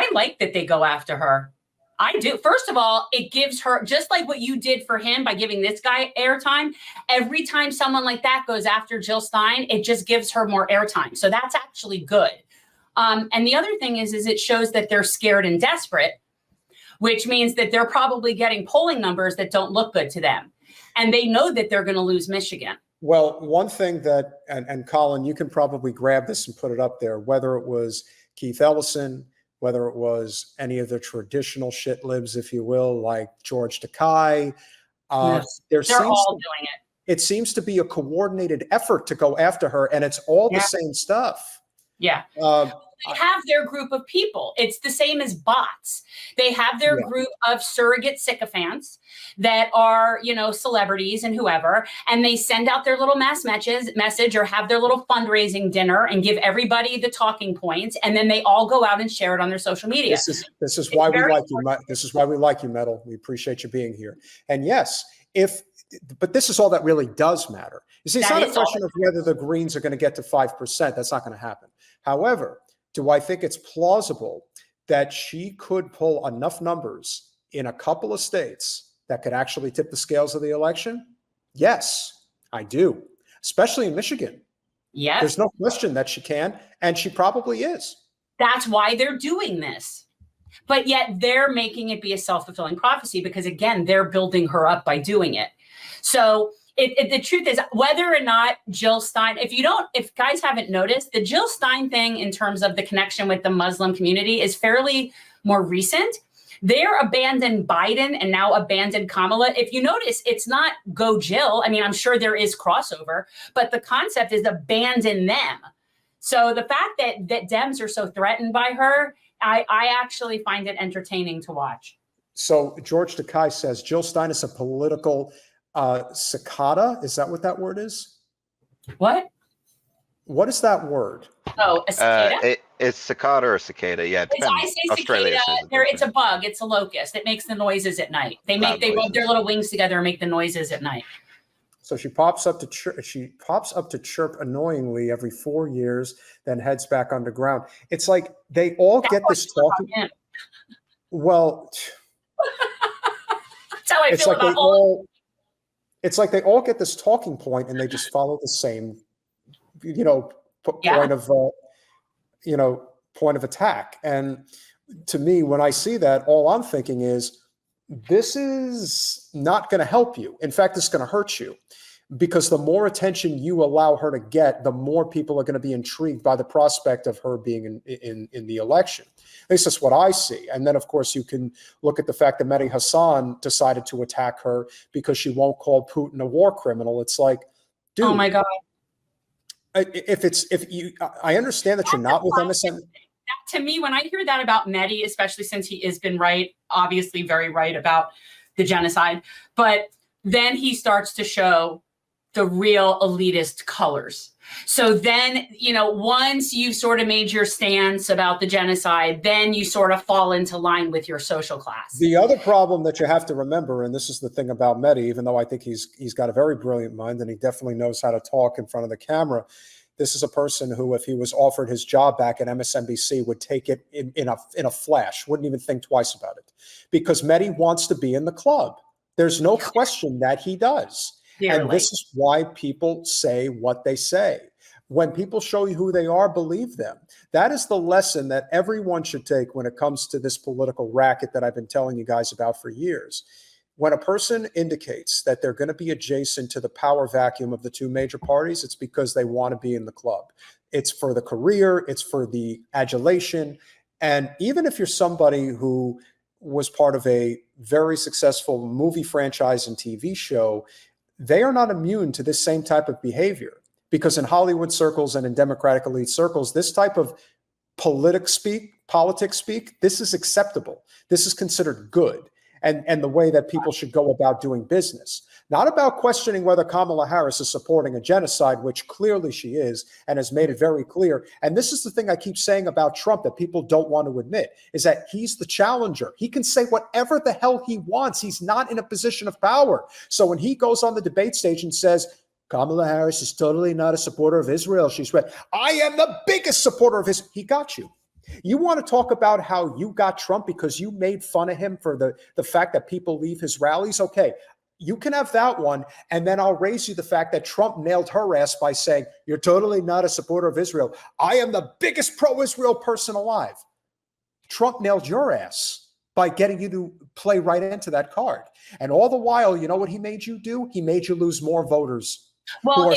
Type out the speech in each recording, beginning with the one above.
I like that they go after her. I do. First of all, it gives her, just like what you did for him by giving this guy airtime, every time someone like that goes after Jill Stein, it just gives her more airtime. So that's actually good. And the other thing is it shows that they're scared and desperate, which means that they're probably getting polling numbers that don't look good to them. And they know that they're going to lose Michigan. Well, one thing that, and Colin, you can probably grab this and put it up there, whether it was Keith Ellison, whether it was any of the traditional shit libs, if you will, like George Takei. Yes, they're all doing it. It seems to be a coordinated effort to go after her, and it's all the same stuff. Yeah. They have their group of people. It's the same as bots. They have their group of surrogate sycophants that are, celebrities and whoever, and they send out their little mass message or have their little fundraising dinner and give everybody the talking points, and then they all go out and share it on their social media. This is why we like you. This is why we like you, Metal. We appreciate you being here. And yes, but this is all that really does matter. You see, it's not a question of whether the Greens are going to get to 5%. That's not going to happen. However, do I think it's plausible that she could pull enough numbers in a couple of states that could actually tip the scales of the election? Yes, I do, especially in Michigan. Yes. There's no question that she can, and she probably is. That's why they're doing this. But yet they're making it be a self-fulfilling prophecy because, again, they're building her up by doing it. So the truth is, whether or not Jill Stein, if guys haven't noticed, the Jill Stein thing in terms of the connection with the Muslim community is fairly more recent. They're abandoned Biden and now abandoned Kamala. If you notice, it's not go Jill. I mean, I'm sure there is crossover, but the concept is abandon them. So the fact that Dems are so threatened by her, I actually find it entertaining to watch. So George Takei says Jill Stein is a political cicada. Is that what that word is? What? What is that word? Oh, a cicada? It's cicada or cicada. Yeah, I say cicada. It's a bug. It's a locust. It makes the noises at night. They rub their little wings together and make the noises at night. So she pops up to chirp annoyingly every 4 years, then heads back underground. It's like they all get this talking. Well, that's how I feel about all. It's like they all get this talking point and they just follow the same, point of attack. And to me, when I see that, all I'm thinking is, this is not going to help you. In fact, it's going to hurt you, because the more attention you allow her to get, the more people are going to be intrigued by the prospect of her being in the election. At least that's what I see. And then, of course, you can look at the fact that Mehdi Hassan decided to attack her because she won't call Putin a war criminal. It's like, dude. Oh my God. I understand that you're not with MSN. To me, when I hear that about Mehdi, especially since he has been obviously very right about the genocide, but then he starts to show the real elitist colors. So then, once you've sort of made your stance about the genocide, then you sort of fall into line with your social class. The other problem that you have to remember, and this is the thing about Mehdi, even though I think he's got a very brilliant mind and he definitely knows how to talk in front of the camera, this is a person who, if he was offered his job back at MSNBC, would take it in a flash, wouldn't even think twice about it, because Mehdi wants to be in the club. There's no question that he does. And this is why people say what they say. When people show you who they are, believe them. That is the lesson that everyone should take when it comes to this political racket that I've been telling you guys about for years. When a person indicates that they're going to be adjacent to the power vacuum of the two major parties, it's because they want to be in the club. It's for the career, it's for the adulation. And even if you're somebody who was part of a very successful movie franchise and TV show, they are not immune to this same type of behavior, because in Hollywood circles and in Democratic elite circles, this type of politics speak, this is acceptable. This is considered good. And the way that people should go about doing business. Not about questioning whether Kamala Harris is supporting a genocide, which clearly she is and has made it very clear. And this is the thing I keep saying about Trump that people don't want to admit, is that he's the challenger. He can say whatever the hell he wants. He's not in a position of power. So when he goes on the debate stage and says, Kamala Harris is totally not a supporter of Israel, she's right, I am the biggest supporter of Israel. He got you. You want to talk about how you got Trump because you made fun of him for the fact that people leave his rallies? Okay, you can have that one. And then I'll raise you the fact that Trump nailed her ass by saying, you're totally not a supporter of Israel. I am the biggest pro-Israel person alive. Trump nailed your ass by getting you to play right into that card. And all the while, you know what he made you do? He made you lose more voters. Well,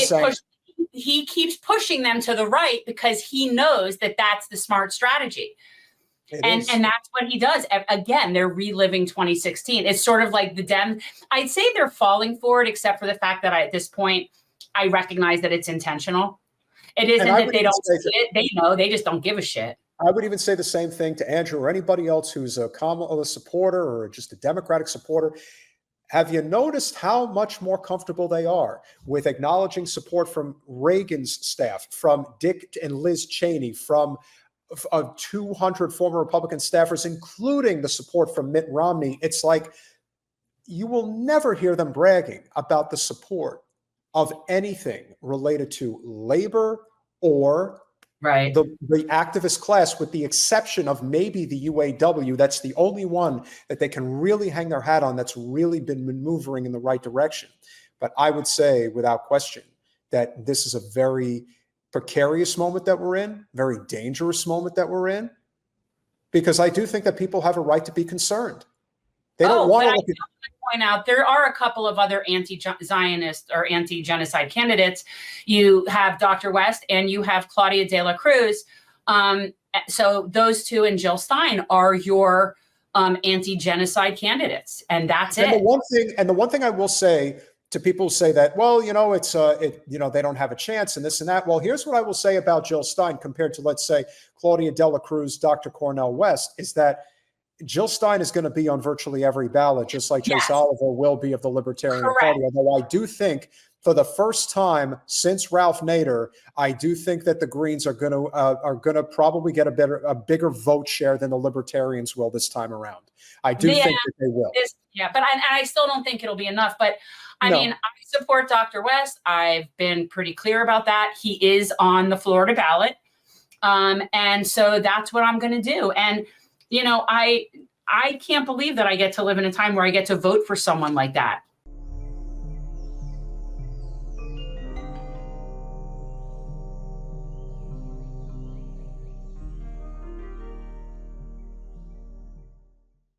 he keeps pushing them to the right because he knows that that's the smart strategy. And that's what he does. Again, they're reliving 2016. It's sort of like the Dems. I'd say they're falling for it, except for the fact that at this point, I recognize that it's intentional. It isn't that they don't see it. They know. They just don't give a shit. I would even say the same thing to Andrew or anybody else who's a Kamala supporter or just a Democratic supporter. Have you noticed how much more comfortable they are with acknowledging support from Reagan's staff, from Dick and Liz Cheney, from 200 former Republican staffers, including the support from Mitt Romney? It's like you will never hear them bragging about the support of anything related to labor or the activist class, with the exception of maybe the UAW. That's the only one that they can really hang their hat on that's really been maneuvering in the right direction. But I would say without question that this is a very precarious moment that we're in, very dangerous moment that we're in, because I do think that people have a right to be concerned. They don't want to look at point out there are a couple of other anti-Zionist or anti-genocide candidates. You have Dr. West and you have Claudia de la Cruz. So those two and Jill Stein are your anti-genocide candidates, and that's it. The one thing I will say to people who say that, well, you know, they don't have a chance and this and that. Well, here's what I will say about Jill Stein compared to, let's say, Claudia de la Cruz, Dr. Cornel West, is that Jill Stein is going to be on virtually every ballot, just like Chase Oliver will be of the Libertarian Party. Although I do think for the first time since Ralph Nader, I do think that the Greens are going to probably get a bigger vote share than the Libertarians will this time around. I do think that they will. But I still don't think it'll be enough. But I mean, I support Dr. West. I've been pretty clear about that. He is on the Florida ballot. And so that's what I'm going to do. And you know, I can't believe that I get to live in a time where I get to vote for someone like that.